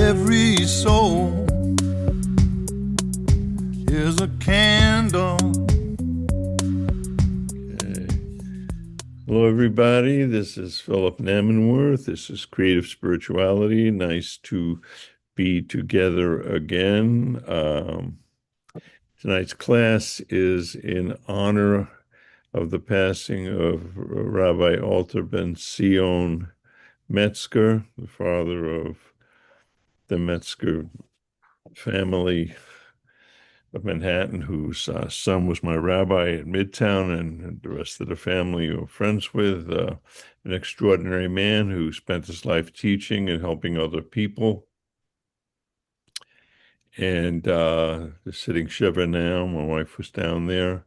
Every soul is a candle. Okay. Hello, everybody. This is Phillip Namanworth. This is Creative Spirituality. Nice to be together again. Tonight's class is in honor of the passing of Rabbi Alter Ben Sion Metzger, the father of the Metzger family of Manhattan, whose son was my rabbi at Midtown, and the rest of the family you were friends with. An extraordinary man who spent his life teaching and helping other people. And they're sitting Shiva now. My wife was down there.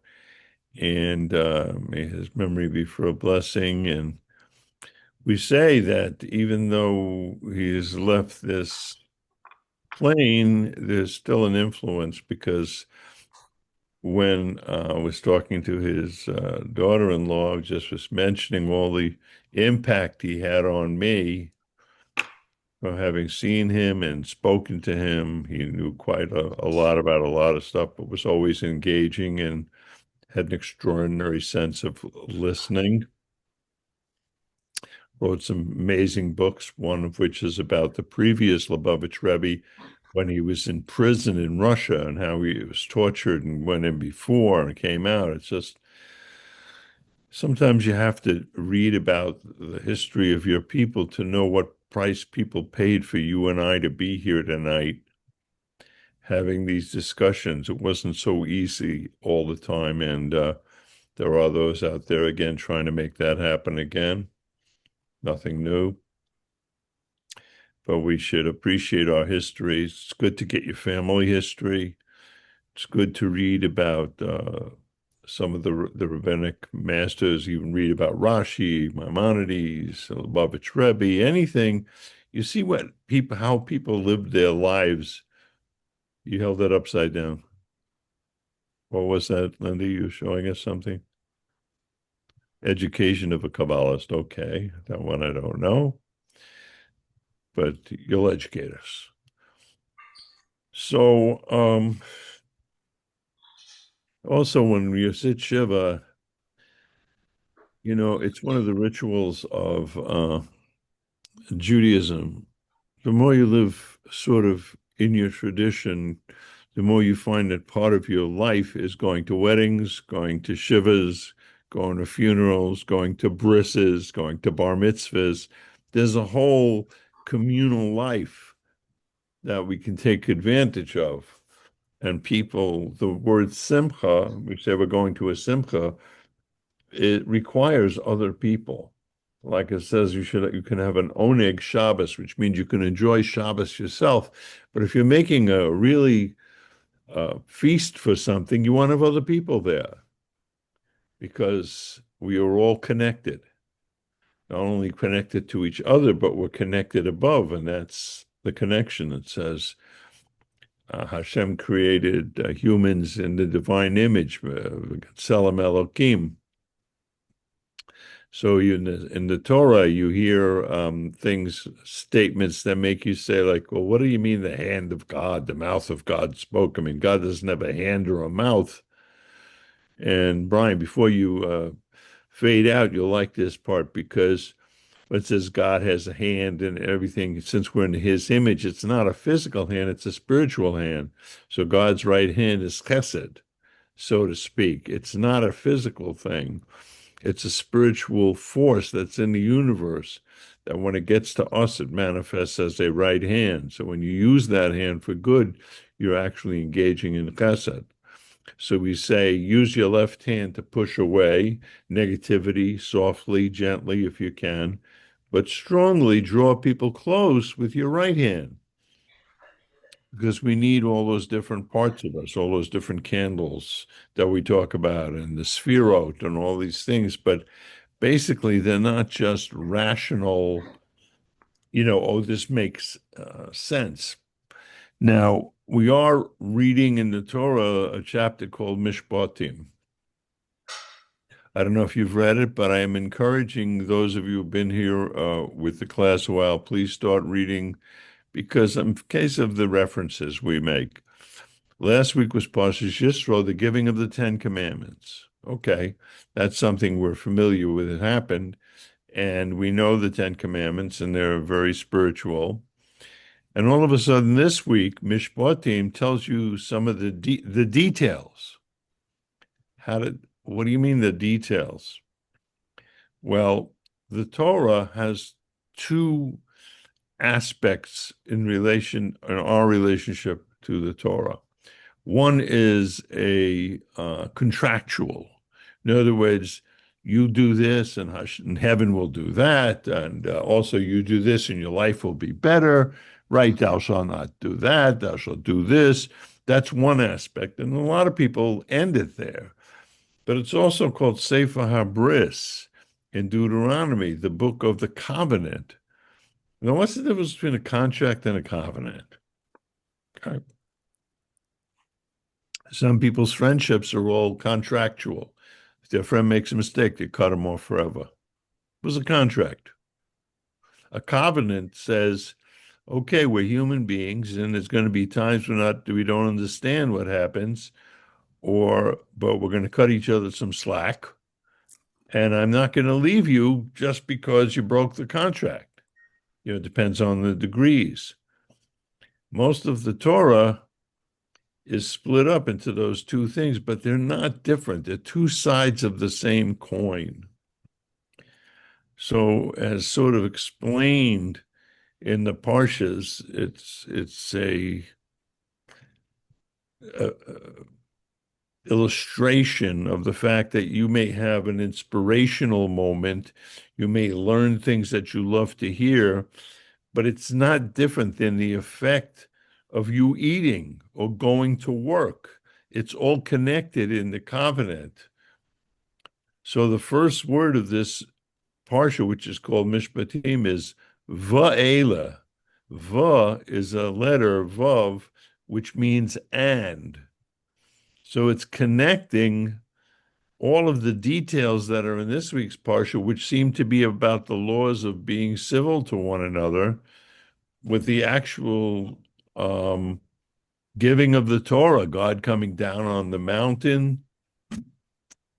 And may his memory be for a blessing. And we say that even though he has left this plane, there's still an influence, because when I was talking to his daughter-in-law, just was mentioning all the impact he had on me from having seen him and spoken to him. He knew quite a lot about a lot of stuff, but was always engaging and had an extraordinary sense of listening. Wrote some amazing books, one of which is about the previous Lubavitch Rebbe when he was in prison in Russia and how he was tortured and went in before and came out. It's just sometimes you have to read about the history of your people to know what price people paid for you and I to be here tonight having these discussions. It wasn't so easy all the time, and there are those out there again trying to make that happen again. Nothing new. But we should appreciate our history. It's good to get your family history. It's good to read about some of the rabbinic masters, even read about Rashi, Maimonides, Lubavitch Rebbe, anything. You see how people lived their lives. You held it upside down. What was that, Linda? You were showing us something? Education of a Kabbalist. Okay, that one I don't know, but you'll educate us. So, also when you sit Shiva, it's one of the rituals of Judaism. The more you live sort of in your tradition, the more you find that part of your life is going to weddings, going to shivas, going to funerals, going to brisses, going to bar mitzvahs. There's a whole communal life that we can take advantage of. And people, the word simcha, we say we're going to a simcha, it requires other people. Like it says, you can have an oneg Shabbos, which means you can enjoy Shabbos yourself. But if you're making a really feast for something, you want to have other people there, because we are all connected. Not only connected to each other, but we're connected above, and that's the connection. It says Hashem created humans in the divine image, Tselem Elokim. So in the Torah, you hear statements that make you say, like, well, what do you mean the hand of God, the mouth of God spoke? I mean, God doesn't have a hand or a mouth. And Brian, before you fade out, you'll like this part, because it says God has a hand and everything. Since we're in his image, it's not a physical hand, it's a spiritual hand. So God's right hand is chesed, so to speak. It's not a physical thing. It's a spiritual force that's in the universe that when it gets to us, it manifests as a right hand. So when you use that hand for good, you're actually engaging in chesed. So we say, use your left hand to push away negativity, softly, gently, if you can, but strongly draw people close with your right hand, because we need all those different parts of us, all those different candles that we talk about, and the sphirot and all these things. But basically, they're not just rational, oh, this makes sense. Now, we are reading in the Torah a chapter called Mishpatim. I don't know if you've read it, but I am encouraging those of you who've been here with the class a while, please start reading because in case of the references we make, last week was Parshat Yisro, the giving of the Ten Commandments. Okay, that's something we're familiar with. It happened, and we know the Ten Commandments, and they're very spiritual. And all of a sudden, this week, Mishpatim tells you some of the details. What do you mean the details? Well, the Torah has two aspects in our relationship to the Torah. One is a contractual. In other words, you do this, and heaven will do that, and also you do this, and your life will be better. Right? Thou shalt not do that. Thou shalt do this. That's one aspect, and a lot of people end it there. But it's also called Sefer HaBris in Deuteronomy, the book of the covenant. Now, what's the difference between a contract and a covenant? Okay. Some people's friendships are all contractual. If their friend makes a mistake, they cut him off forever. It was a contract. A covenant says, okay, we're human beings, and there's going to be times we don't understand what happens, but we're going to cut each other some slack, and I'm not going to leave you just because you broke the contract. It depends on the degrees. Most of the Torah is split up into those two things, but they're not different. They're two sides of the same coin. So, as sort of explained in the Parshas, it's a illustration of the fact that you may have an inspirational moment, you may learn things that you love to hear, but it's not different than the effect of you eating or going to work. It's all connected in the covenant. So the first word of this parsha, which is called Mishpatim, is va'ela. Va is a letter, vav, which means and. So it's connecting all of the details that are in this week's parsha, which seem to be about the laws of being civil to one another, with the actual giving of the Torah, God coming down on the mountain.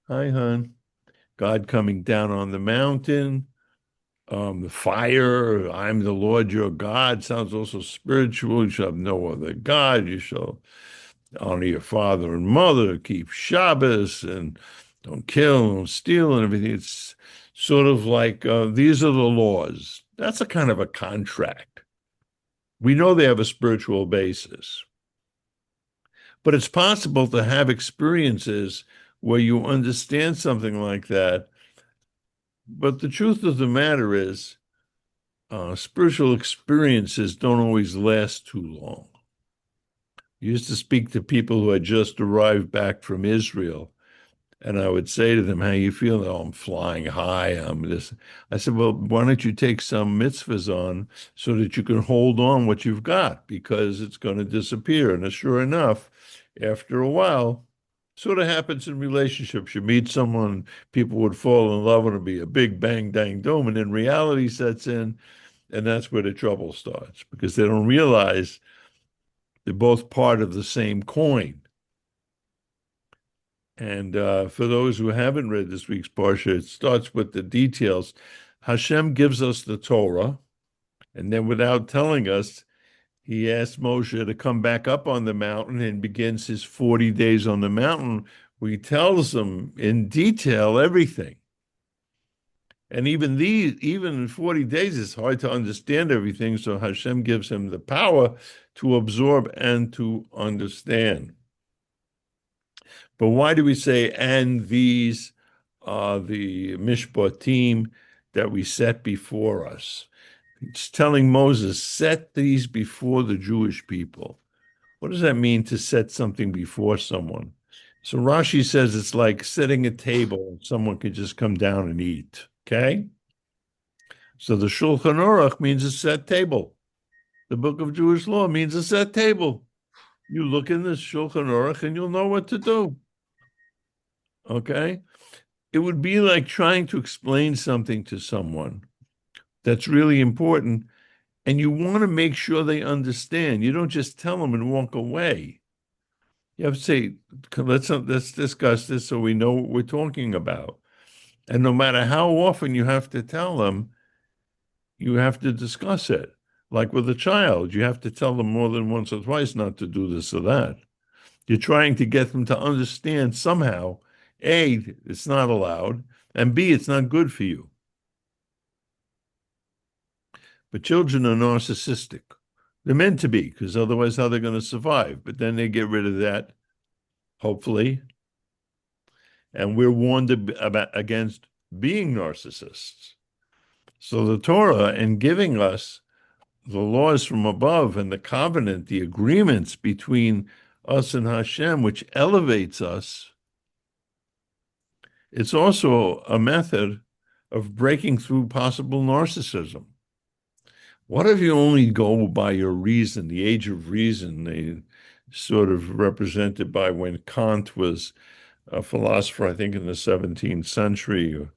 Hi, hon. God coming down on the mountain, the fire, I'm the Lord your God, sounds also spiritual. You shall have no other God. You shall honor your father and mother, keep Shabbos, and don't kill, don't steal, and everything. It's sort of like these are the laws. That's a kind of a contract. We know they have a spiritual basis. But it's possible to have experiences where you understand something like that. But the truth of the matter is, spiritual experiences don't always last too long. I used to speak to people who had just arrived back from Israel, and I would say to them, how you feel? Oh, I'm flying high. I'm this. I said, well, why don't you take some mitzvahs on so that you can hold on what you've got, because it's going to disappear. And sure enough, after a while, sort of happens in relationships. You meet someone, people would fall in love, and it'd be a big bang, dang, dome. And then reality sets in, and that's where the trouble starts, because they don't realize they're both part of the same coin. And for those who haven't read this week's Parsha, it starts with the details. Hashem gives us the Torah, and then without telling us, he asks Moshe to come back up on the mountain and begins his 40 days on the mountain, where he tells them in detail everything. And even in 40 days, it's hard to understand everything, so Hashem gives him the power to absorb and to understand. But why do we say, and these are the Mishpatim that we set before us? It's telling Moses, set these before the Jewish people. What does that mean, to set something before someone? So Rashi says it's like setting a table, someone could just come down and eat, okay? So the Shulchan Aruch means a set table. The book of Jewish law means a set table. You look in the Shulchan Aruch and you'll know what to do. Okay? It would be like trying to explain something to someone that's really important, And you want to make sure they understand. You don't just tell them and walk away. You have to say, let's discuss this so we know what we're talking about. And no matter how often you have to tell them, you have to discuss it. Like with a child, you have to tell them more than once or twice not to do this or that. You're trying to get them to understand somehow, A, it's not allowed, and B, it's not good for you. But children are narcissistic. They're meant to be, because otherwise, how they're going to survive? But then they get rid of that, hopefully. And we're warned against being narcissists. So the Torah, in giving us the laws from above and the covenant, the agreements between us and Hashem, which elevates us, it's also a method of breaking through possible narcissism. What if you only go by your reason, the age of reason, they sort of represented by when Kant was a philosopher, I think in the 17th century,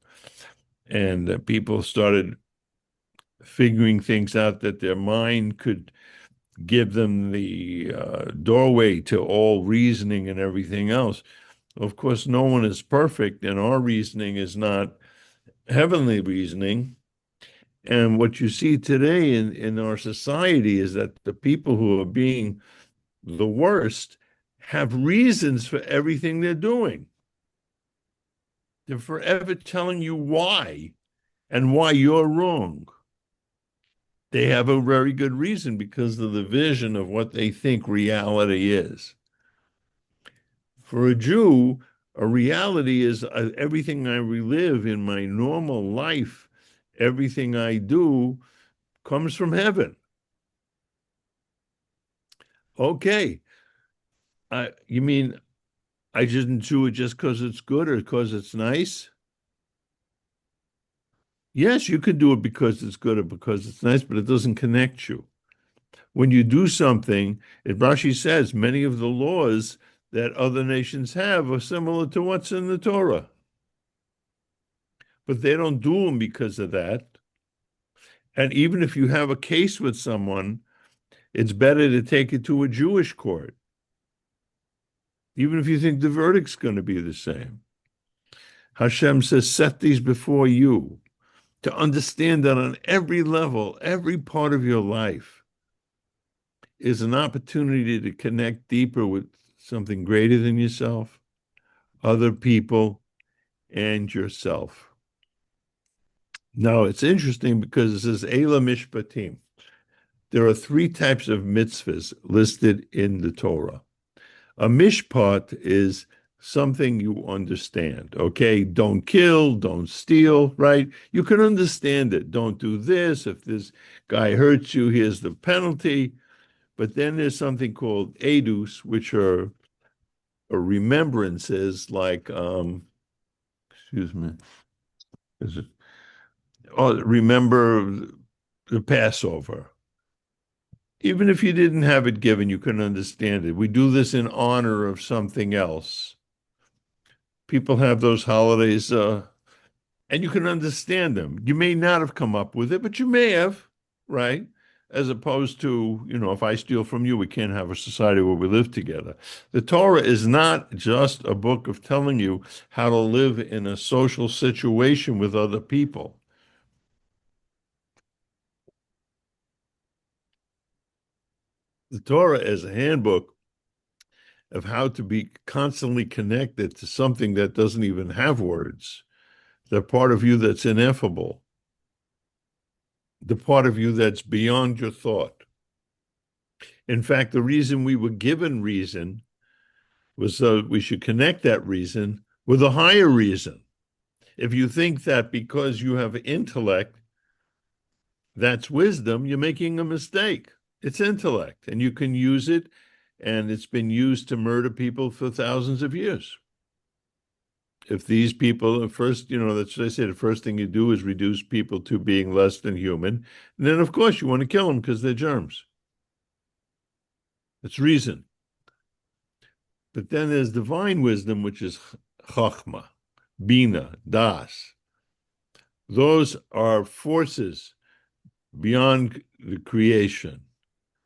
and people started figuring things out that their mind could give them the doorway to all reasoning and everything else. Of course, no one is perfect, and our reasoning is not heavenly reasoning. And what you see today in our society is that the people who are being the worst have reasons for everything they're doing. They're forever telling you why and why you're wrong. They have a very good reason because of the vision of what they think reality is. For a Jew, a reality is everything I relive in my normal life, everything I do comes from heaven. Okay. You mean I shouldn't do it just because it's good or because it's nice? Yes, you could do it because it's good or because it's nice, but it doesn't connect you. When you do something, Rashi says many of the laws that other nations have are similar to what's in the Torah. But they don't do them because of that. And even if you have a case with someone, it's better to take it to a Jewish court, even if you think the verdict's going to be the same. Hashem says, set these before you to understand that on every level, every part of your life is an opportunity to connect deeper with something greater than yourself, other people, and yourself. Now, it's interesting because it says, Eila Mishpatim. There are three types of mitzvahs listed in the Torah. A mishpat is something you understand, okay? Don't kill, don't steal, right? You can understand it. Don't do this. If this guy hurts you, here's the penalty. But then there's something called edus, which are remembrances like, excuse me, is it? Oh, remember the Passover. Even if you didn't have it given, you can understand it. We do this in honor of something else. People have those holidays, and you can understand them. You may not have come up with it, but you may have, right? As opposed to, if I steal from you, we can't have a society where we live together. The Torah is not just a book of telling you how to live in a social situation with other people. The Torah is a handbook of how to be constantly connected to something that doesn't even have words, the part of you that's ineffable, the part of you that's beyond your thought. In fact, the reason we were given reason was so we should connect that reason with a higher reason. If you think that because you have intellect, that's wisdom, you're making a mistake. It's intellect, and you can use it, and it's been used to murder people for thousands of years. If these people, first, that's what I say, the first thing you do is reduce people to being less than human. And then, of course, you want to kill them because they're germs. It's reason. But then there's divine wisdom, which is chachma, bina, das. Those are forces beyond the creation,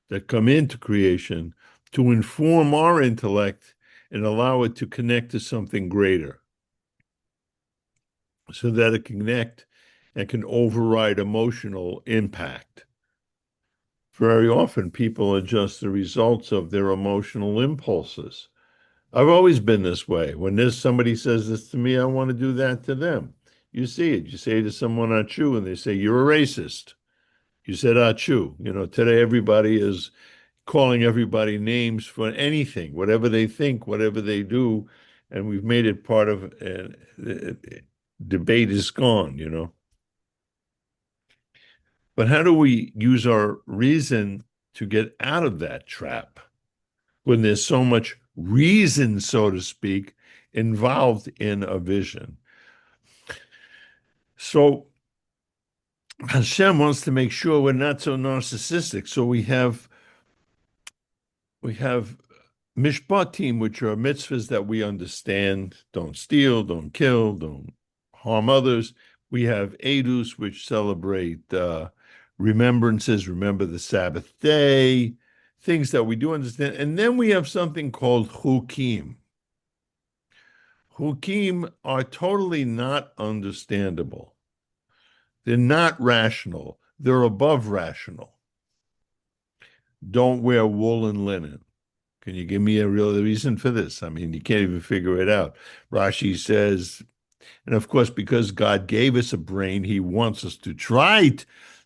that come into creation to inform our intellect and allow it to connect to something greater so that it can connect and can override emotional impact. Very often, people are just the results of their emotional impulses. I've always been this way. When there's somebody says this to me, I want to do that to them. You see it. You say to someone, "Achoo," and they say, "You're a racist." You said, "Achoo." Today everybody is calling everybody names for anything, whatever they think, whatever they do, and we've made it part of debate is gone. But how do we use our reason to get out of that trap when there's so much reason, so to speak, involved in a vision? So Hashem wants to make sure we're not so narcissistic. So we have Mishpatim, which are mitzvahs that we understand. Don't steal, don't kill, don't harm others. We have Edus, which celebrate remembrances, remember the Sabbath day, things that we do understand. And then we have something called Chukim. Chukim are totally not understandable. They're not rational. They're above rational. Don't wear wool and linen. Can you give me a real reason for this? I mean, you can't even figure it out. Rashi says, and of course, because God gave us a brain, he wants us to try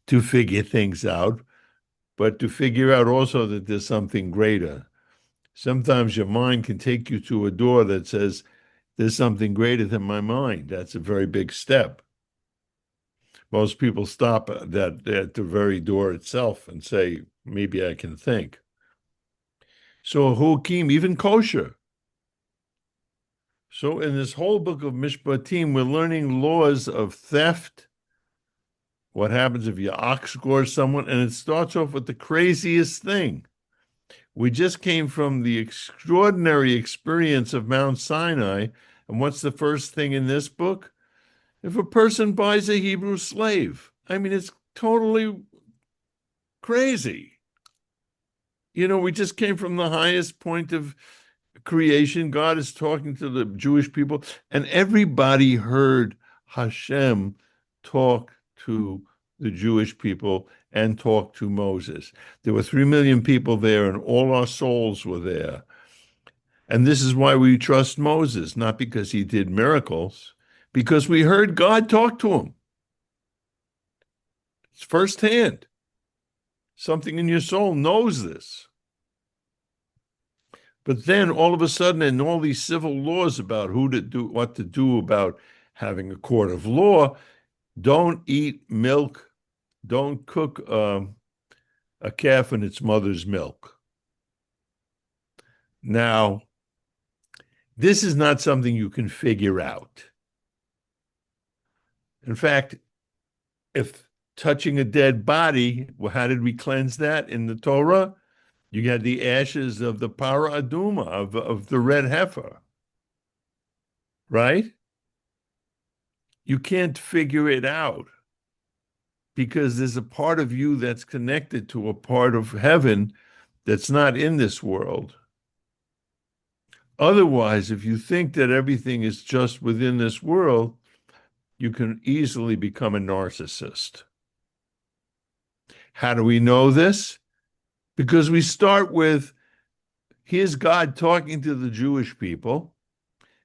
to figure things out, but to figure out also that there's something greater. Sometimes your mind can take you to a door that says, there's something greater than my mind. That's a very big step. Most people stop at the very door itself and say, maybe I can think. So Hukim, even kosher. So in this whole book of Mishpatim, we're learning laws of theft. What happens if you ox gore someone? And it starts off with the craziest thing. We just came from the extraordinary experience of Mount Sinai. And what's the first thing in this book? If a person buys a Hebrew slave, I mean, it's totally crazy. We just came from the highest point of creation. God is talking to the Jewish people, and everybody heard Hashem talk to the Jewish people and talk to Moses. There were 3 million people there, and all our souls were there. And this is why we trust Moses, not because he did miracles, because we heard God talk to him. It's firsthand. Something in your soul knows this. But then all of a sudden, in all these civil laws about who to do, what to do about having a court of law, don't eat milk, don't cook a calf in its mother's milk. Now, this is not something you can figure out. In fact, if touching a dead body, well, how did we cleanse that in the Torah? You had the ashes of the para aduma, of the red heifer, right? You can't figure it out because there's a part of you that's connected to a part of heaven that's not in this world. Otherwise, if you think that everything is just within this world, you can easily become a narcissist. How do we know this? Because we start with, here's God talking to the Jewish people.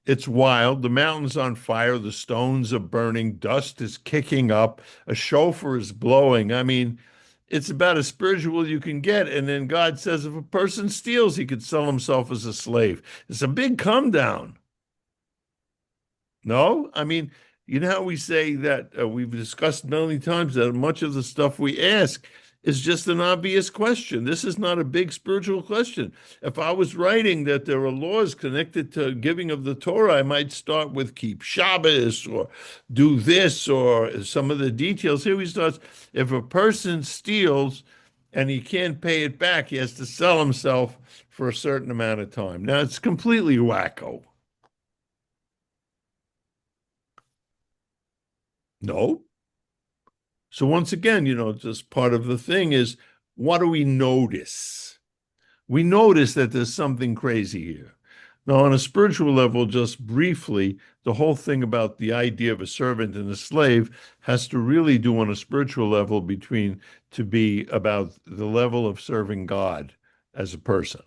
It's wild. The mountain's on fire. The stones are burning. Dust is kicking up. A shofar is blowing. I mean, it's about as spiritual you can get. And then God says if a person steals, he could sell himself as a slave. It's a big come down. No? I mean, you know how we say that we've discussed many times that much of the stuff we ask is just an obvious question. This is not a big spiritual question. If I was writing that there are laws connected to giving of the Torah, I might start with keep Shabbos or do this or some of the details. Here he starts, if a person steals and he can't pay it back, he has to sell himself for a certain amount of time. Now, it's completely wacko. No. So once again, just part of the thing is, what do we notice? We notice that there's something crazy here. Now, on a spiritual level, just briefly, the whole thing about the idea of a servant and a slave has to really do on a spiritual level to be about the level of serving God as a person.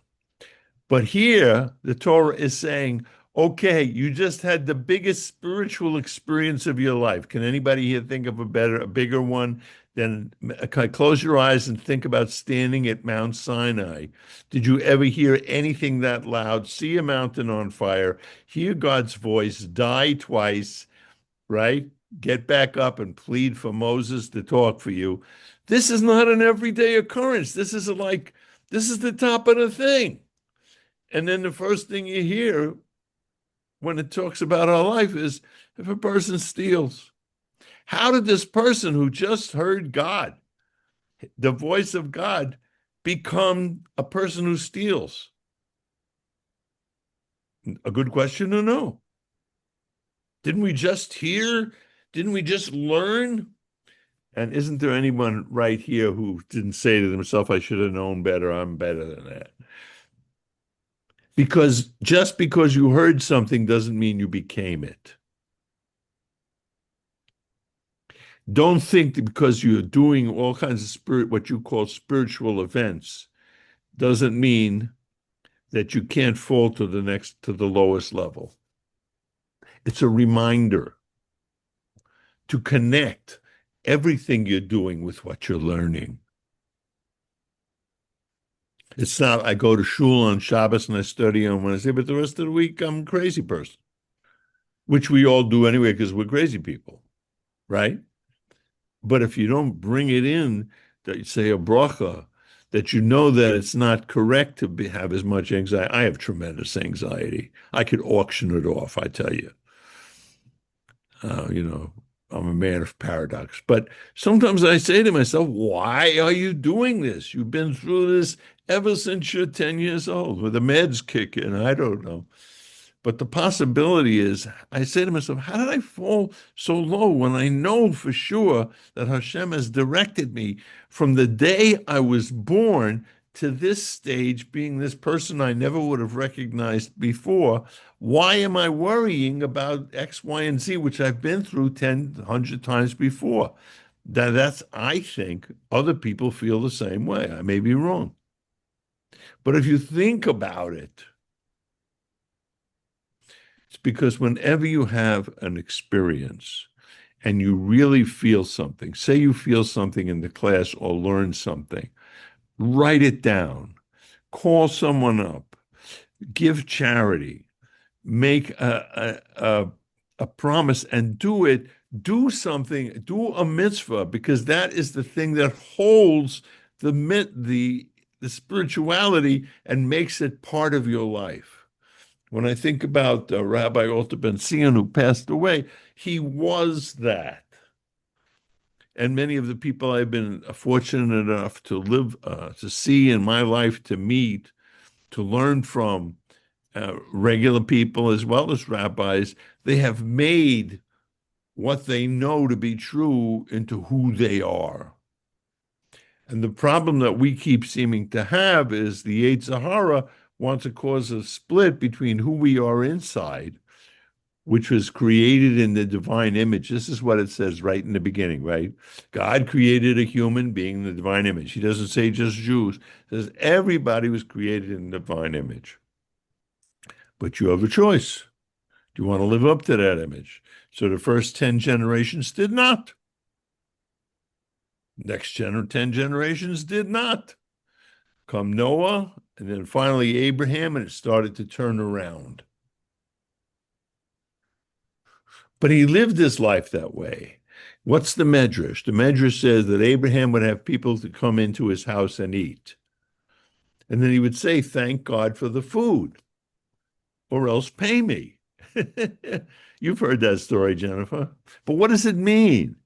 But here, the Torah is saying, okay, you just had the biggest spiritual experience of your life. Can anybody here think of a bigger one than close your eyes and think about standing at Mount Sinai? Did you ever hear anything that loud? See a mountain on fire, hear God's voice, die twice, right? Get back up and plead for Moses to talk for you. This is not an everyday occurrence. This is the top of the thing. And then the first thing you hear when it talks about our life is if a person steals. How did this person who just heard God, the voice of God, become a person who steals? A good question to know. Didn't we just hear? Didn't we just learn? And isn't there anyone right here who didn't say to themselves, I should have known better, I'm better than that? Because just because you heard something doesn't mean you became it. Don't think that because you're doing all kinds of what you call spiritual events, doesn't mean that you can't fall to the lowest level. It's a reminder to connect everything you're doing with what you're learning. It's not, I go to shul on Shabbos and I study on Wednesday, but the rest of the week I'm a crazy person, which we all do anyway because we're crazy people, right? But if you don't bring it in, that you say a bracha, that you know that it's not correct to have as much anxiety. I have tremendous anxiety. I could auction it off, I tell you. You know, I'm a man of paradox. But sometimes I say to myself, why are you doing this? You've been through this ever since you're 10 years old, with the meds kick in. I don't know. But the possibility is, I say to myself, how did I fall so low when I know for sure that Hashem has directed me from the day I was born to this stage, being this person I never would have recognized before? Why am I worrying about X, Y, and Z, which I've been through 10, 100 times before? I think other people feel the same way. I may be wrong. But if you think about it, it's because whenever you have an experience and you really feel something, say you feel something in the class or learn something, write it down, call someone up, give charity, make a promise and do it. Do something, do a mitzvah, because that is the thing that holds the spirituality and makes it part of your life. When I think about Rabbi Alter Ben Sion, who passed away, he was that. And many of the people I've been fortunate enough to live, to see in my life, to meet, to learn from, regular people as well as rabbis, they have made what they know to be true into who they are. And the problem that we keep seeming to have is the Yetzer Hara wants to cause a split between who we are inside, which was created in the divine image. This is what it says right in the beginning, right? God created a human being in the divine image. He doesn't say just Jews. He says everybody was created in the divine image. But you have a choice. Do you want to live up to that image? So the first 10 generations did not. Next 10 generations did not. Come Noah, and then finally Abraham, and it started to turn around. But he lived his life that way. What's the Medrash? The Medrash says that Abraham would have people to come into his house and eat. And then he would say, thank God for the food, or else pay me. You've heard that story, Jennifer. But what does it mean?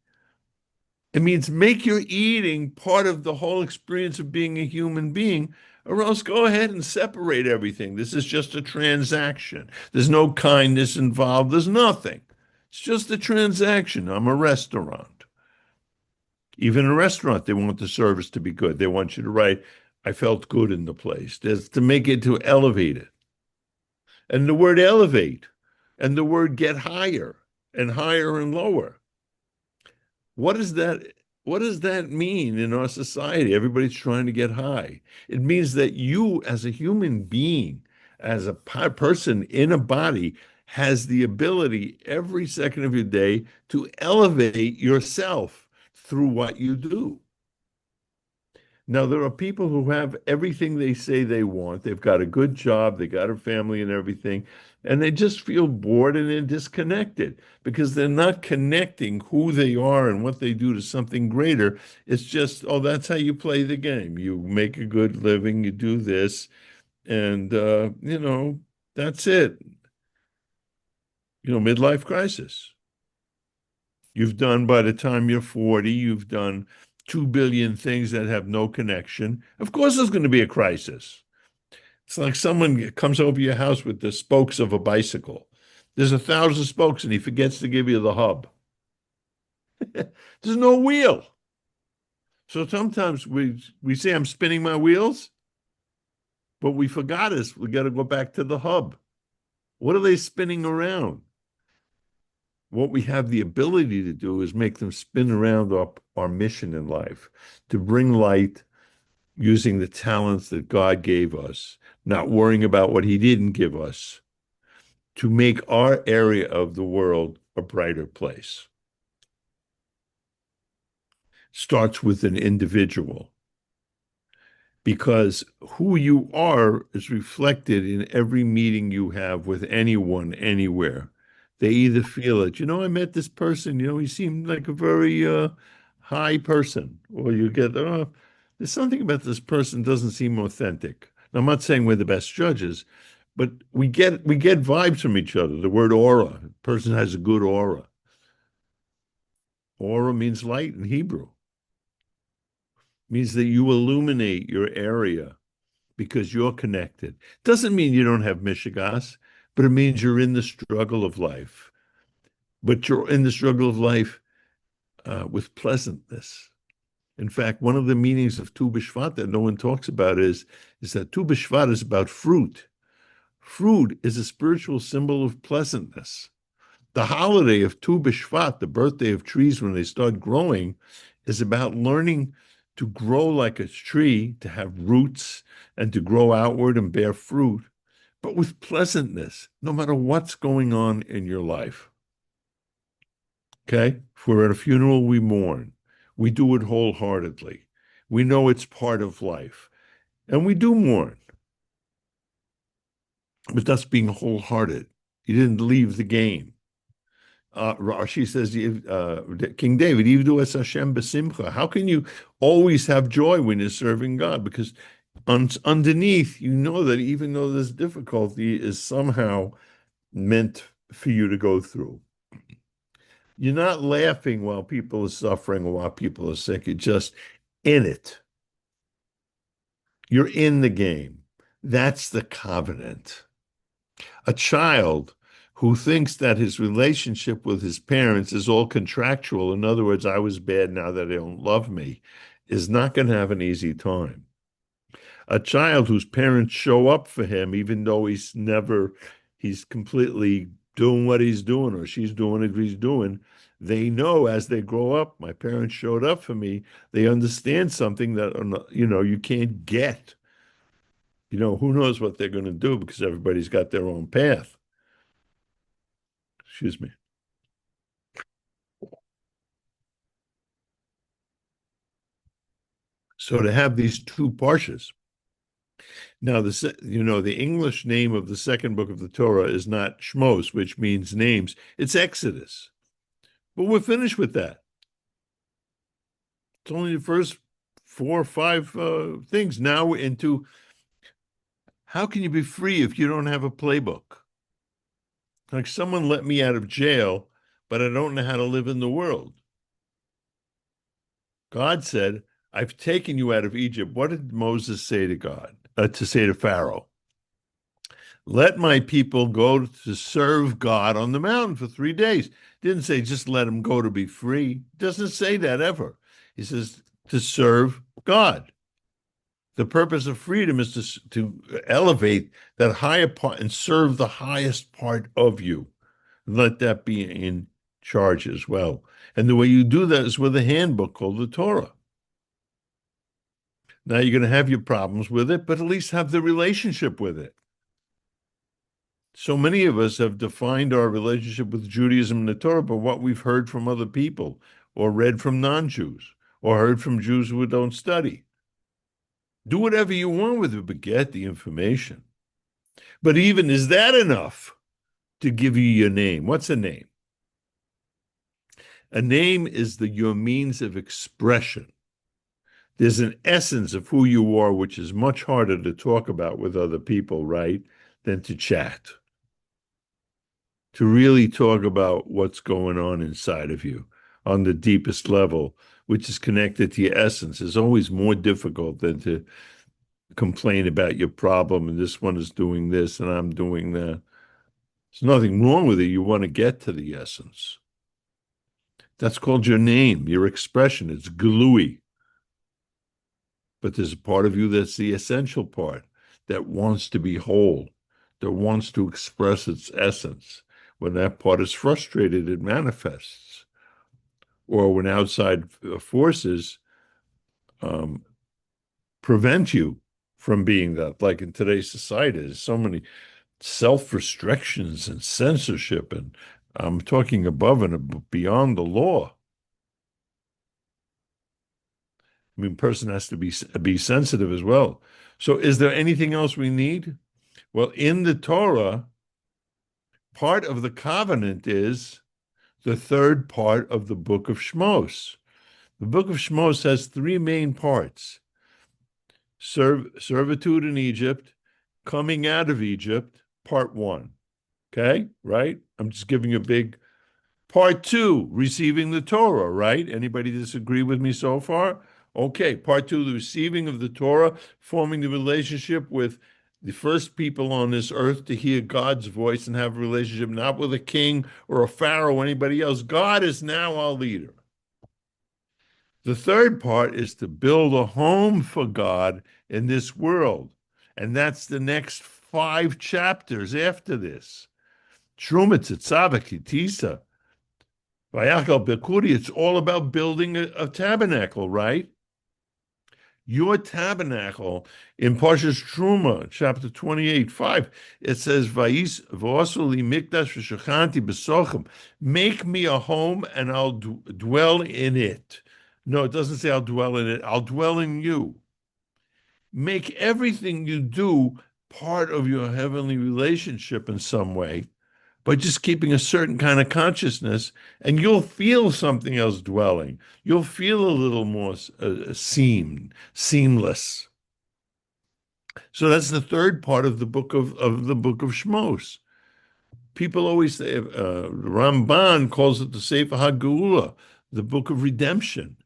It means make your eating part of the whole experience of being a human being, or else go ahead and separate everything. This is just a transaction. There's no kindness involved. There's nothing. It's just a transaction. I'm a restaurant. Even in a restaurant, they want the service to be good. They want you to write, I felt good in the place. That's to make it, to elevate it. And the word elevate and the word get higher and higher and lower. What does that what does that mean in our society? Everybody's trying to get high. It means that you as a human being, as a person in a body, has the ability every second of your day to elevate yourself through what you do. Now, there are people who have everything they say they want. They've got a good job, they got a family and everything, and they just feel bored and they're disconnected because they're not connecting who they are and what they do to something greater. It's just, oh, that's how you play the game. You make a good living, you do this, and, that's it. Midlife crisis. You've done, by the time you're 40, you've done 2 billion things that have no connection. Of course, there's going to be a crisis. It's like someone comes over your house with the spokes of a bicycle. There's 1,000 spokes and he forgets to give you the hub. There's no wheel. So sometimes we say, I'm spinning my wheels, but we forgot us. We got to go back to the hub. What are they spinning around? What we have the ability to do is make them spin around our mission in life, to bring light using the talents that God gave us, not worrying about what he didn't give us, to make our area of the world a brighter place. Starts with an individual, because who you are is reflected in every meeting you have with anyone, anywhere. They either feel it, I met this person, he seemed like a very high person, or you get, oh, there's something about this person doesn't seem authentic. Now, I'm not saying we're the best judges, but we get vibes from each other. The word aura, a person has a good aura. Aura means light in Hebrew. It means that you illuminate your area because you're connected. Doesn't mean you don't have mishigas, but it means you're in the struggle of life. But you're in the struggle of life with pleasantness. In fact, one of the meanings of Tu B'Shvat that no one talks about is that Tu B'Shvat is about fruit. Fruit is a spiritual symbol of pleasantness. The holiday of Tu B'Shvat, the birthday of trees when they start growing, is about learning to grow like a tree, to have roots, and to grow outward and bear fruit, but with pleasantness, no matter what's going on in your life. Okay? If we're at a funeral, we mourn. We do it wholeheartedly. We know it's part of life. And we do mourn. But that's being wholehearted. You didn't leave the game. Rashi says, King David, Yivdu es Hashem b'simcha. How can you always have joy when you're serving God? Because underneath, you know that even though there's difficulty, is somehow meant for you to go through. You're not laughing while people are suffering or while people are sick. You're just in it. You're in the game. That's the covenant. A child who thinks that his relationship with his parents is all contractual, in other words, I was bad now that they don't love me, is not going to have an easy time. A child whose parents show up for him, even though he's completely doing what he's doing or she's doing what he's doing, they know as they grow up, my parents showed up for me. They understand something that, you can't get. Who knows what they're going to do because everybody's got their own path. Excuse me. So to have these two parshas. Now, the English name of the second book of the Torah is not Shmos, which means names. It's Exodus. But we're finished with that. It's only the first 4 or 5 things. Now we're into how can you be free if you don't have a playbook? Like someone let me out of jail, but I don't know how to live in the world. God said, I've taken you out of Egypt. What did Moses say to God, to say to Pharaoh? Let my people go to serve God on the mountain for 3 days. Didn't say just let them go to be free. Doesn't say that ever. He says to serve God. The purpose of freedom is to elevate that higher part and serve the highest part of you. Let that be in charge as well. And the way you do that is with a handbook called the Torah. Now you're going to have your problems with it, but at least have the relationship with it. So many of us have defined our relationship with Judaism and the Torah by what we've heard from other people, or read from non-Jews, or heard from Jews who don't study. Do whatever you want with it, but get the information. But even is that enough to give you your name? What's a name? A name is your means of expression. There's an essence of who you are, which is much harder to talk about with other people, right, than to chat. To really talk about what's going on inside of you on the deepest level, which is connected to your essence, is always more difficult than to complain about your problem and this one is doing this and I'm doing that. There's nothing wrong with it. You want to get to the essence. That's called your name, your expression. It's gluey. But there's a part of you that's the essential part that wants to be whole, that wants to express its essence. When that part is frustrated, it manifests. Or when outside forces prevent you from being that, like in today's society, there's so many self-restrictions and censorship, and I'm talking above and beyond the law. I mean, person has to be sensitive as well. So is there anything else we need? Well, in the Torah, part of the covenant is the third part of the book of Shmos. The book of Shmos has three main parts: servitude in Egypt, coming out of Egypt, part one. Okay, right? I'm just giving you a big part two, receiving the Torah, right? Anybody disagree with me so far? Okay, part two, the receiving of the Torah, forming the relationship with the first people on this earth to hear God's voice and have a relationship, not with a king or a pharaoh or anybody else. God is now our leader. The third part is to build a home for God in this world. And that's the next 5 chapters after this. Truma, Tzitzava, Kitisa, Vayachal, Bekuri, it's all about building a tabernacle, right? Your tabernacle in Parshat Truma, chapter 28:5, it says, "Va'is v'osuli mikdash v'shachanti b'sochem." Make me a home and I'll dwell in it. No, it doesn't say I'll dwell in it. I'll dwell in you. Make everything you do part of your heavenly relationship in some way, by just keeping a certain kind of consciousness, and you'll feel something else dwelling. You'll feel a little more seamless. So that's the third part of the book of Shmos. People always say, Ramban calls it the Sefer HaGeula, the book of redemption,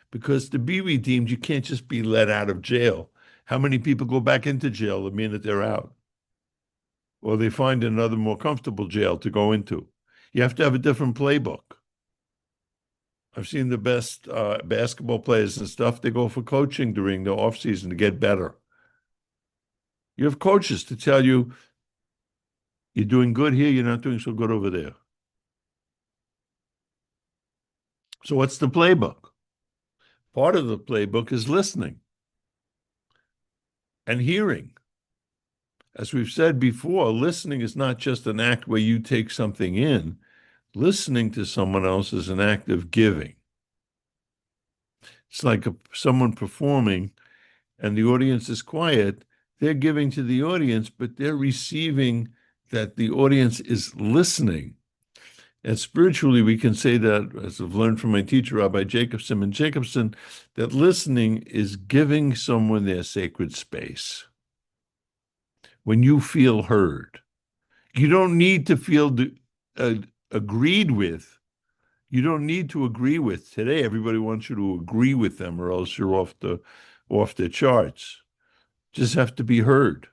because to be redeemed, you can't just be let out of jail. How many people go back into jail the minute they're out? Or they find another more comfortable jail to go into. You have to have a different playbook. I've seen the best basketball players and stuff, they go for coaching during the off season to get better. You have coaches to tell you, you're doing good here, you're not doing so good over there. So what's the playbook? Part of the playbook is listening and hearing. As we've said before, listening is not just an act where you take something in. Listening to someone else is an act of giving. It's like someone performing and the audience is quiet. They're giving to the audience, but they're receiving that the audience is listening. And spiritually, we can say that, as I've learned from my teacher, Rabbi Jacobson and Jacobson, that listening is giving someone their sacred space. When you feel heard, you don't need to feel agreed with. You don't need to agree with. Today, everybody wants you to agree with them, or else you're off the charts. Just have to be heard.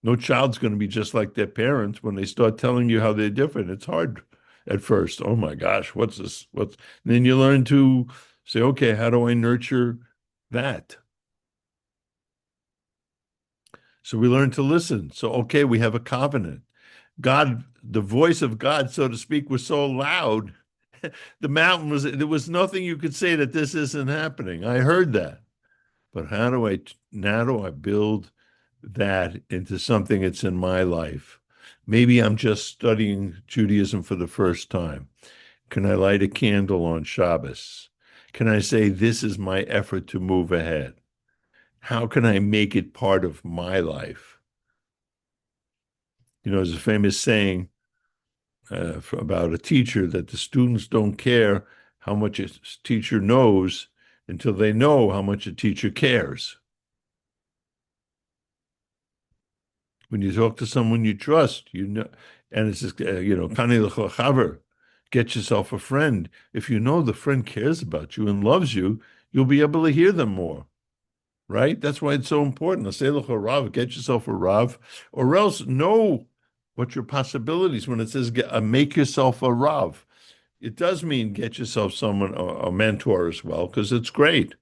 No child's going to be just like their parents when they start telling you how they're different. It's hard at first. Oh my gosh, what's this? And then you learn to Say, okay, how do I nurture that? So we learn to listen. So, okay, we have a covenant. God, the voice of God, so to speak, was so loud. The mountain was, there was nothing you could say that this isn't happening. I heard that. But now do I build that into something that's in my life? Maybe I'm just studying Judaism for the first time. Can I light a candle on Shabbos? Can I say, this is my effort to move ahead? How can I make it part of my life? There's a famous saying about a teacher that the students don't care how much a teacher knows until they know how much a teacher cares. When you talk to someone you trust, and it's just, kani l'chaver, get yourself a friend. If you know the friend cares about you and loves you, you'll be able to hear them more, right? That's why it's so important. Say l'cha rav, get yourself a rav, or else know what your possibilities. When it says make yourself a rav, it does mean get yourself someone, a mentor as well, because it's great.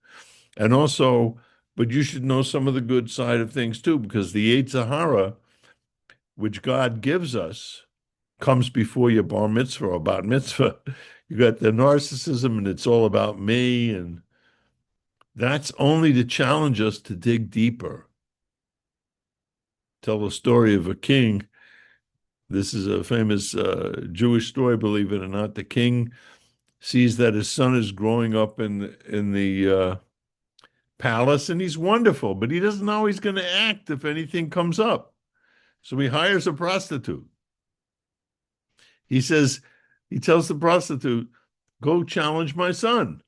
And also, but you should know some of the good side of things too, because the Yetzer Hara, which God gives us, comes before your bar mitzvah or bat mitzvah. You got the narcissism, and it's all about me, and that's only to challenge us to dig deeper. Tell the story of a king. This is a famous Jewish story, believe it or not. The king sees that his son is growing up in the palace, and he's wonderful, but he doesn't know how he's going to act if anything comes up. So he hires a prostitute. He says, he tells the prostitute, go challenge my son.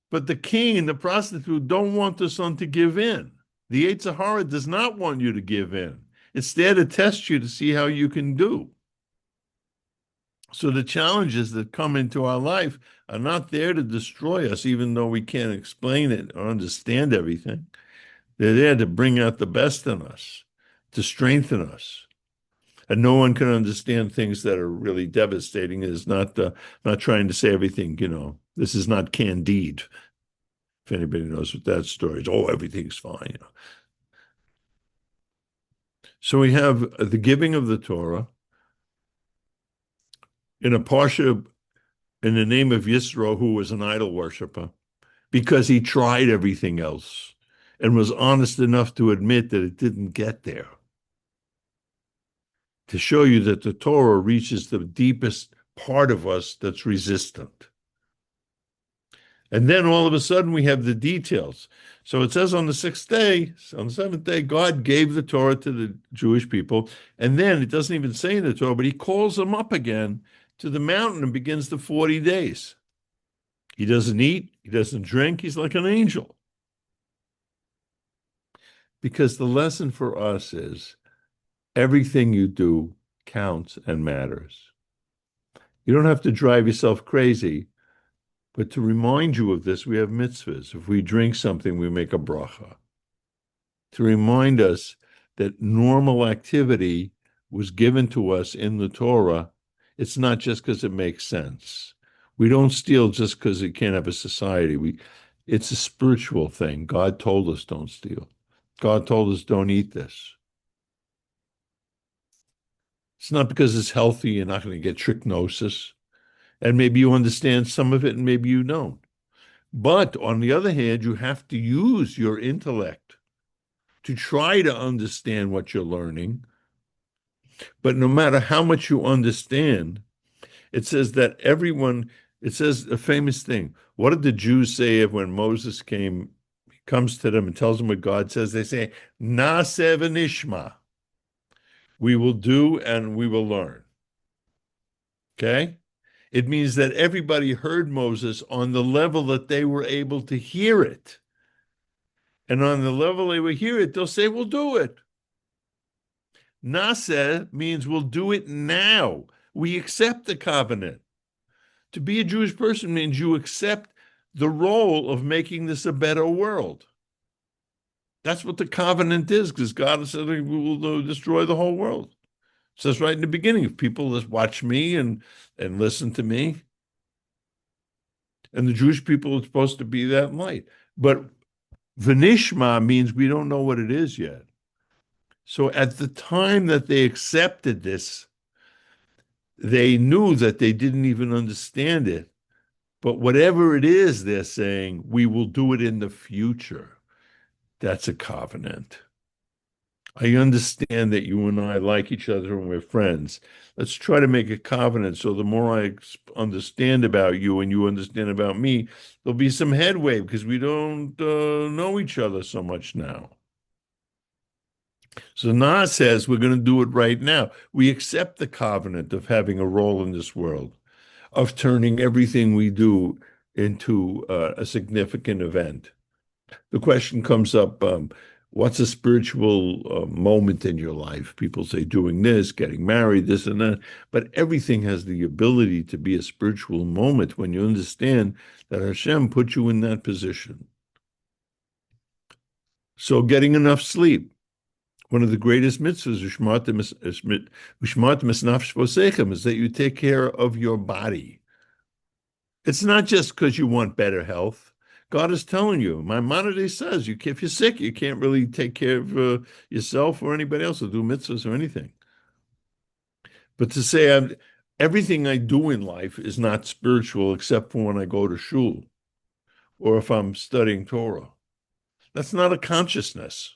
But the king and the prostitute don't want the son to give in. The Yetzer Hara does not want you to give in. It's there to test you to see how you can do. So the challenges that come into our life are not there to destroy us, even though we can't explain it or understand everything. They're there to bring out the best in us, to strengthen us. And no one can understand things that are really devastating. Is not trying to say everything, this is not Candide. If anybody knows what that story is, oh, everything's fine. So we have the giving of the Torah in a parsha in the name of Yisro, who was an idol worshiper, because he tried everything else and was honest enough to admit that it didn't get there. To show you that the Torah reaches the deepest part of us that's resistant. And then all of a sudden we have the details. So it says on the seventh day, God gave the Torah to the Jewish people. And then it doesn't even say in the Torah, but he calls them up again to the mountain and begins the 40 days. He doesn't eat, he doesn't drink, he's like an angel. Because the lesson for us is everything you do counts and matters. You don't have to drive yourself crazy. But to remind you of this, we have mitzvahs. If we drink something, we make a bracha. To remind us that normal activity was given to us in the Torah. It's not just because it makes sense. We don't steal just because it can't have a society. It's a spiritual thing. God told us don't steal. God told us don't eat this. It's not because it's healthy, you're not going to get trichinosis. And maybe you understand some of it and maybe you don't. But on the other hand, you have to use your intellect to try to understand what you're learning. But no matter how much you understand, it says that it says a famous thing. What did the Jews say when Moses comes to them and tells them what God says? They say, Naseh v'nishma. We will do and we will learn. Okay? It means that everybody heard Moses on the level that they were able to hear it. And on the level they will hear it, they'll say, we'll do it. Naseh means we'll do it now. We accept the covenant. To be a Jewish person means you accept the role of making this a better world. That's what the covenant is, because God said we will destroy the whole world. It says right in the beginning, if people just watch me and listen to me. And the Jewish people are supposed to be that light. But Vinishma means we don't know what it is yet. So at the time that they accepted this, they knew that they didn't even understand it. But whatever it is, they're saying, we will do it in the future. That's a covenant. I understand that you and I like each other and we're friends. Let's try to make a covenant so the more I understand about you and you understand about me, there'll be some headway because we don't know each other so much now. So Na says we're going to do it right now. We accept the covenant of having a role in this world, of turning everything we do into a significant event. The question comes up, what's a spiritual moment in your life? People say doing this, getting married, this and that, but everything has the ability to be a spiritual moment when you understand that Hashem put you in that position. So getting enough sleep. One of the greatest mitzvahs, is that you take care of your body. It's not just because you want better health. God is telling you. Maimonides says, if you're sick, you can't really take care of yourself or anybody else or do mitzvahs or anything. But to say everything I do in life is not spiritual except for when I go to shul or if I'm studying Torah. That's not a consciousness.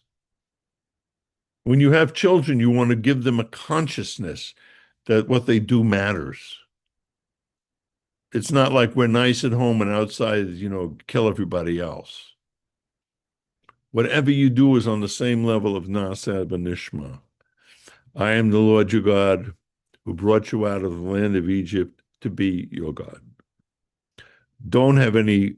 When you have children, you want to give them a consciousness that what they do matters. It's not like we're nice at home and outside, kill everybody else. Whatever you do is on the same level of Nasa B'Nishma. I am the Lord your God who brought you out of the land of Egypt to be your God. Don't have any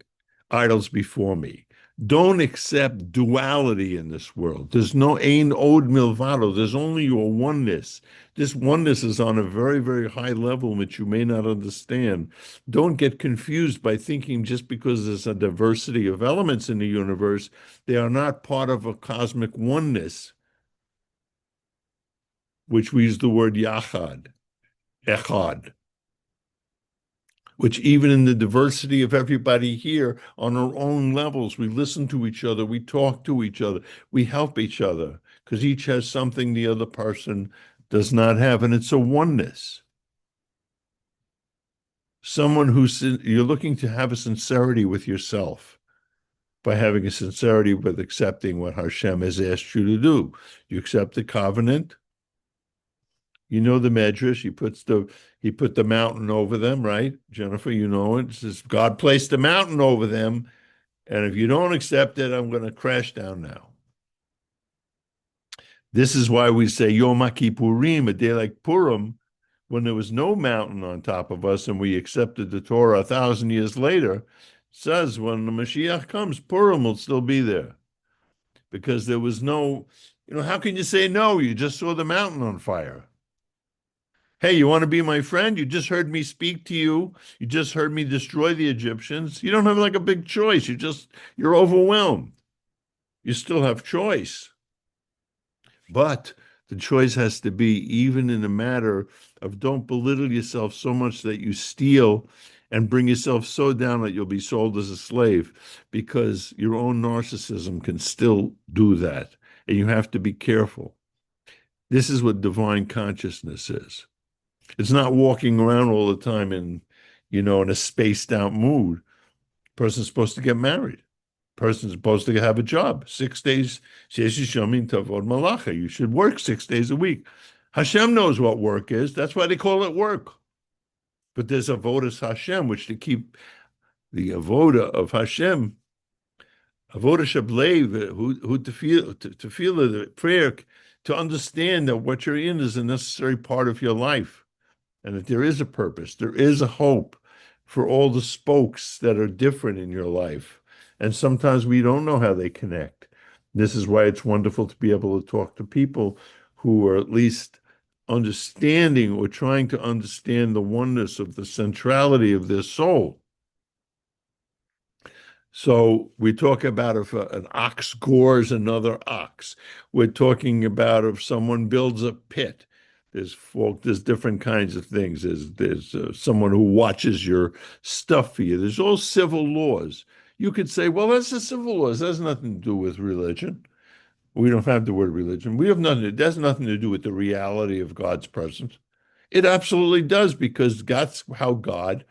idols before me. Don't accept duality in this world. There's no ein od milvado. There's only your oneness. This oneness is on a very, very high level which you may not understand. Don't get confused by thinking just because there's a diversity of elements in the universe, they are not part of a cosmic oneness, which we use the word yachad, echad, which even in the diversity of everybody here on our own levels, we listen to each other, we talk to each other, we help each other, because each has something the other person does not have, and it's a oneness. You're looking to have a sincerity with yourself by having a sincerity with accepting what Hashem has asked you to do. You accept the covenant. You know the Medrash. He put the mountain over them, right? Jennifer, you know it. It says God placed the mountain over them, and if you don't accept it, I'm going to crash down now. This is why we say Yom Kippurim, a day like Purim, when there was no mountain on top of us and we accepted the Torah 1,000 years later, says when the Mashiach comes, Purim will still be there. Because there was no, how can you say no? You just saw the mountain on fire. Hey, you want to be my friend? You just heard me speak to you. You just heard me destroy the Egyptians. You don't have like a big choice. You're overwhelmed. You still have choice. But the choice has to be even in a matter of don't belittle yourself so much that you steal and bring yourself so down that you'll be sold as a slave, because your own narcissism can still do that. And you have to be careful. This is what divine consciousness is. It's not walking around all the time in a spaced out mood. Person's supposed to get married. Person's supposed to have a job. 6 days, you should work 6 days a week. Hashem knows what work is. That's why they call it work. But there's avodas Hashem, which to keep the avoda of Hashem, avoda shablev, who to feel the prayer, to understand that what you're in is a necessary part of your life, and that there is a purpose, there is a hope for all the spokes that are different in your life. And sometimes we don't know how they connect. This is why it's wonderful to be able to talk to people who are at least understanding or trying to understand the oneness of the centrality of their soul. So we talk about if an ox gores another ox. We're talking about if someone builds a pit. There's folk. There's different kinds of things. There's someone who watches your stuff for you. There's all civil laws. You could say, well, that's the civil laws. That has nothing to do with religion. We don't have the word religion. We have nothing. It has nothing to do with the reality of God's presence. It absolutely does because that's how God.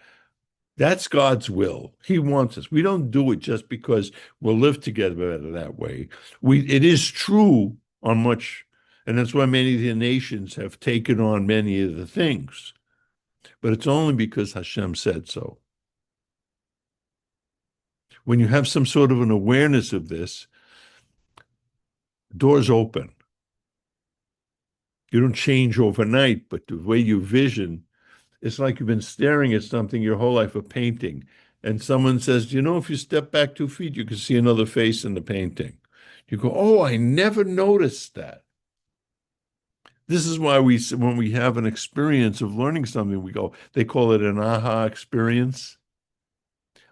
That's God's will. He wants us. We don't do it just because we'll live together that way. It is true on much, and that's why many of the nations have taken on many of the things. But it's only because Hashem said so. When you have some sort of an awareness of this, doors open. You don't change overnight, but the way you vision, it's like you've been staring at something your whole life, a painting, and someone says, if you step back 2 feet, you can see another face in the painting. You go, oh, I never noticed that. This is why when we have an experience of learning something, they call it an aha experience.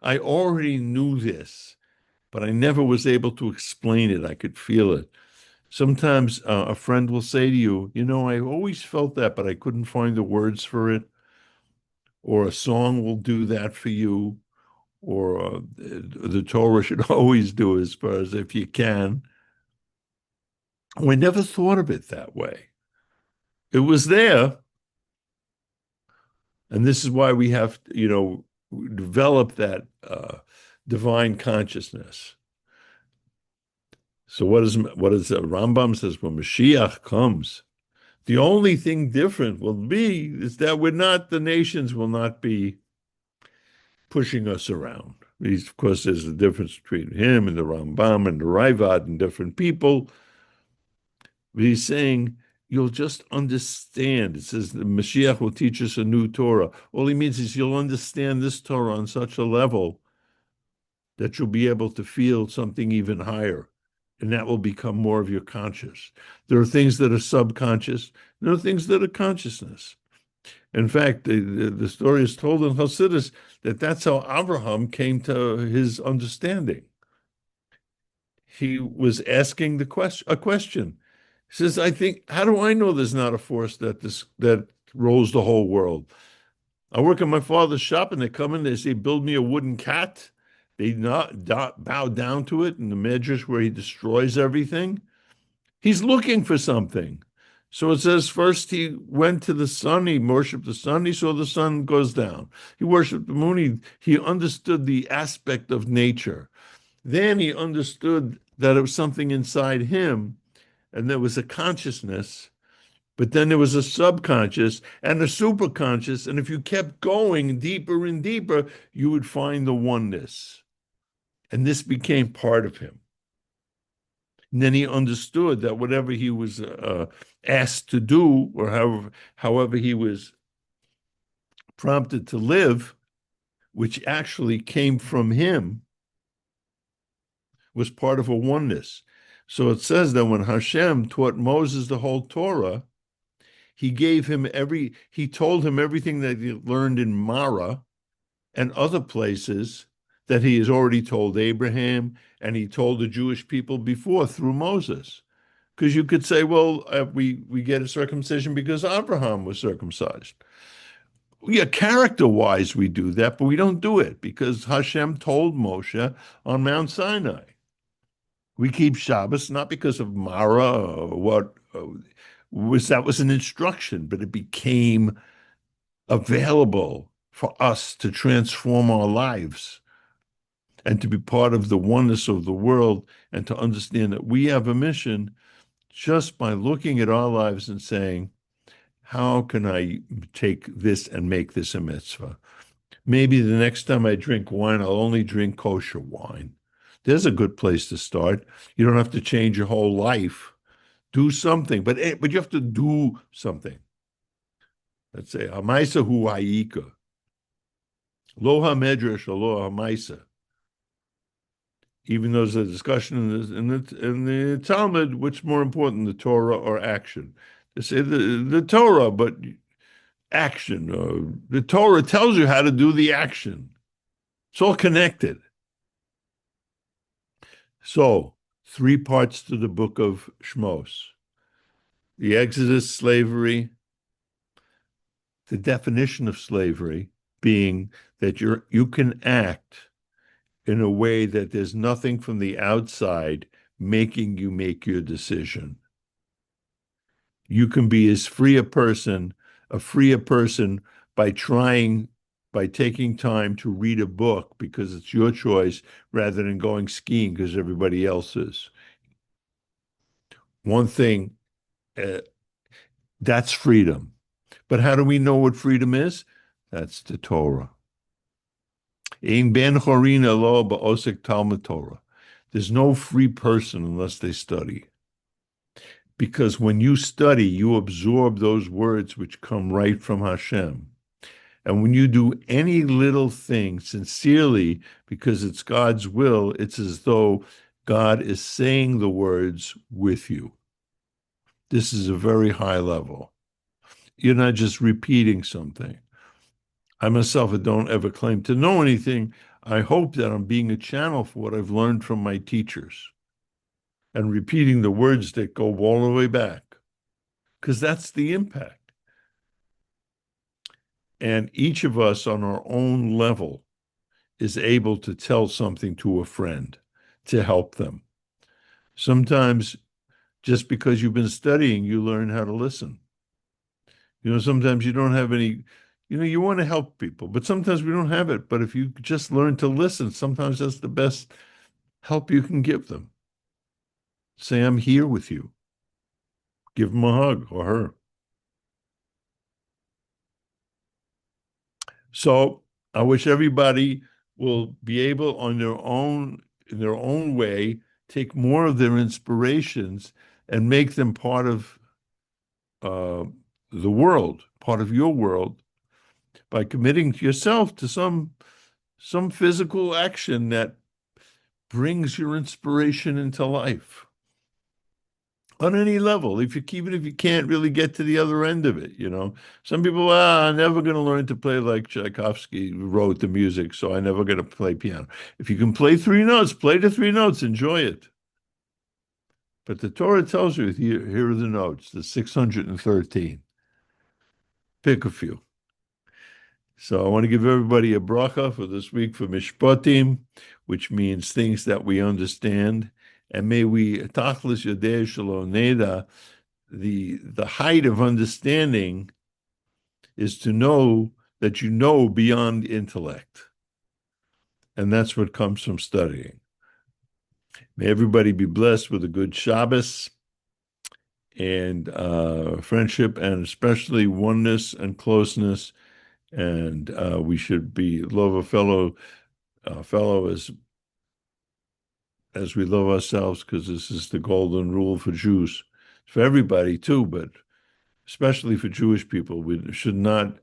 I already knew this, but I never was able to explain it. I could feel it. Sometimes a friend will say to you, I always felt that, but I couldn't find the words for it. Or a song will do that for you. Or the Torah should always do as far as if you can. We never thought of it that way. It was there. And this is why we have, develop that divine consciousness. So what is Rambam says when Mashiach comes, the only thing different will be is that the nations will not be pushing us around. Of course, there's a difference between him and the Rambam and the Ravad and different people. But he's saying, you'll just understand. It says the Mashiach will teach us a new Torah. All he means is you'll understand this Torah on such a level that you'll be able to feel something even higher. And that will become more of your conscious. There are things that are subconscious. There are things that are consciousness. In fact, the story is told in Hasidus that that's how Abraham came to his understanding. He was asking a question. He says, how do I know there's not a force that rolls the whole world? I work in my father's shop and they come in, they say, build me a wooden cat. They bow down to it in the medrash where he destroys everything. He's looking for something. So it says first he went to the sun, he worshipped the sun, he saw the sun goes down. He worshipped the moon, he understood the aspect of nature. Then he understood that it was something inside him, and there was a consciousness, but then there was a subconscious and a superconscious, and if you kept going deeper and deeper, you would find the oneness. And this became part of him. And then he understood that whatever he was asked to do, or however he was prompted to live, which actually came from him, was part of a oneness. So it says that when Hashem taught Moses the whole Torah, he told him everything that he learned in Mara and other places that he has already told Abraham and he told the Jewish people before through Moses. Because you could say, well, we get a circumcision because Abraham was circumcised. Yeah, character-wise we do that, but we don't do it because Hashem told Moshe on Mount Sinai. We keep Shabbos not because of Mara or what that was an instruction, but it became available for us to transform our lives and to be part of the oneness of the world and to understand that we have a mission just by looking at our lives and saying, how can I take this and make this a mitzvah? Maybe the next time I drink wine, I'll only drink kosher wine. There's a good place to start. You don't have to change your whole life. Do something, but you have to do something. Let's say, Hamaisa hu ha'ika. Lo ha-medrash, lo ha-maisa. Even though there's a discussion in the Talmud, which is more important, the Torah or action? They say the Torah, but action. The Torah tells you how to do the action. It's all connected. So, 3 parts to the book of Shmos. The Exodus, slavery, The definition of slavery being that you can act in a way that there's nothing from the outside making you make your decision. You can be as free a freer person by taking time to read a book because it's your choice rather than going skiing because everybody else is. One thing, that's freedom. But how do we know what freedom is? That's the Torah. Ein ben chorin elo ba'osek Talmud Torah. There's no free person unless they study. Because when you study, you absorb those words which come right from Hashem. And when you do any little thing sincerely because it's God's will, it's as though God is saying the words with you. This is a very high level. You're not just repeating something. I myself don't ever claim to know anything. I hope that I'm being a channel for what I've learned from my teachers and repeating the words that go all the way back, because that's the impact. And each of us on our own level is able to tell something to a friend to help them. Sometimes just because you've been studying, you learn how to listen. Sometimes you don't have any, you want to help people, but sometimes we don't have it. But if you just learn to listen, sometimes that's the best help you can give them. Say, I'm here with you. Give them a hug or her. So I wish everybody will be able in their own way, take more of their inspirations and make them part of the world, part of your world, by committing yourself to some physical action that brings your inspiration into life on any level. Even if you can't really get to the other end of it, some people, I'm never going to learn to play like Tchaikovsky wrote the music, so I'm never going to play piano. If you can play 3 notes, play the 3 notes, enjoy it. But the Torah tells you, here are the notes, the 613. Pick a few. So I want to give everybody a bracha for this week for Mishpatim, which means things that we understand. And may we, tachlis yodei shelo neda, the height of understanding is to know that you know beyond intellect. And that's what comes from studying. May everybody be blessed with a good Shabbos and friendship, and especially oneness and closeness. And we should love a fellow as we love ourselves, because this is the golden rule for Jews, for everybody too, but especially for Jewish people. We should not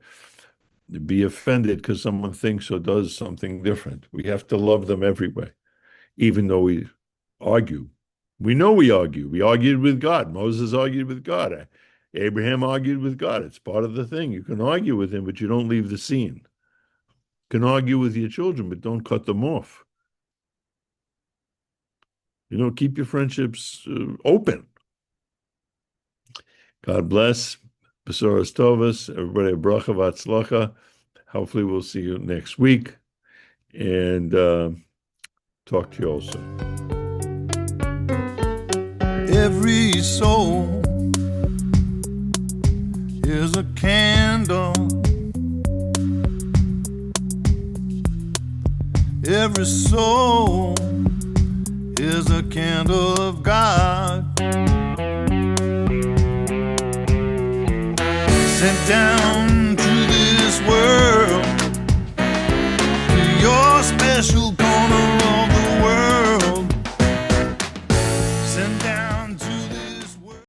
be offended because someone thinks or does something different. We have to love them every way, even though we argue. We know we argue. We argued with God. Moses argued with God. Abraham argued with God. It's part of the thing. You can argue with him, but you don't leave the scene. You can argue with your children, but don't cut them off. Keep your friendships open. God bless. Besoros Tovas. Everybody a bracha v'atzlacha. Hopefully we'll see you next week. And talk to you also. Every soul is a candle. Every soul is a candle of God, sent down